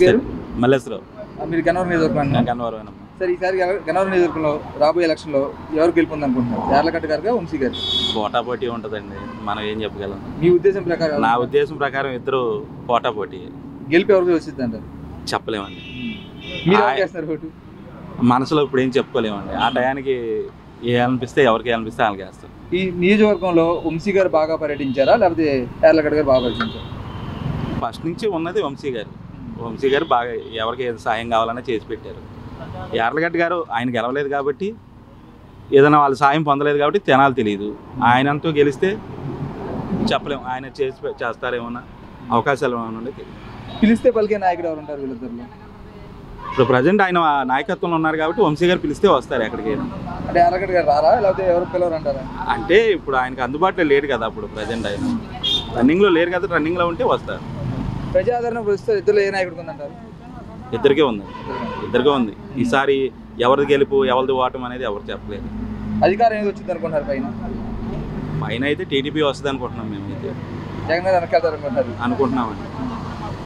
పేరు మల్లేశ్వరరావు. మీరు గన్నవరం నియోజకవర్గం. గన్నవరం. సరే ఈసారి గన్నవరం నియోజకవర్గంలో రాబోయే ఎలక్షన్లో ఎవరు గెలుపొంది అనుకుంటున్నారు? యార్లగడ్డ గారుగా వంశీ గారు? పోటాపోటీ ఉంటుందండి, మనం ఏం చెప్పగలం. మీ ఉద్దేశం ప్రకారం? నా ఉద్దేశం ప్రకారం ఇద్దరు పోటాపోటీ. గెలిపి ఎవరికి వచ్చింది అంటారు? చెప్పలేమండి. మీరు ఎవరికి వేస్తున్నారు ఓటు? మనసులో ఇప్పుడు ఏం చెప్పుకోలేమండి. ఆ టయానికి ఏ అనిపిస్తే ఎవరికి అనిపిస్తే వాళ్ళకి వేస్తారు. ఈ నియోజకవర్గంలో వంశీ గారు బాగా పర్యటించారా లేకపోతే యార్లగడ్డ గారు బాగా పర్యటించారా? ఫస్ట్ నుంచి ఉన్నది వంశీ గారు. వంశీ గారు బాగా ఎవరికి ఏది సాయం కావాలన్నా చేసి పెట్టారు. యార్లగడ్డ గారు ఆయన గెలవలేదు కాబట్టి, ఏదైనా వాళ్ళు సాయం పొందలేదు కాబట్టి తెనాలి తెలియదు. ఆయనంతో గెలిస్తే చెప్పలేము, ఆయన చేస్తారేమన్నా అవకాశాలు ఏమైనా ఉండే తెలియదు. పిలిస్తే పలికే నాయకుడు ఎవరు ఉంటారు వీళ్ళిద్దరిలో? ఇప్పుడు ప్రజెంట్ ఆయన నాయకత్వంలో ఉన్నారు కాబట్టి వంశీ గారు పిలిస్తే వస్తారు ఎక్కడికైనా. అంటే యార్లగడ్డ గారు రారా లేకపోతే ఎవరు పిలవరు అంటారా? అంటే ఇప్పుడు ఆయనకు అందుబాటులో లేడు కదా, అప్పుడు ప్రజెంట్ ఆయన రన్నింగ్లో లేరు కదా, రన్నింగ్లో ఉంటే వస్తారు. ప్రజాదరణ వస్తే ఇద్దరు ఏ నాయకుడికి ఉందంటారు? ఇద్దరికే ఉంది. ఈసారి ఎవరిది గెలుపు ఎవరిది ఓటం అనేది ఎవరు చెప్పలేదు. అధికారం ఏది వచ్చింది అనుకుంటున్నారు? పైన అయితే టీడీపీ వస్తుంది అనుకుంటున్నాం మేమైతే. జగన్ గారు వెనకాల అనుకుంటున్నారు? అనుకుంటున్నామండి.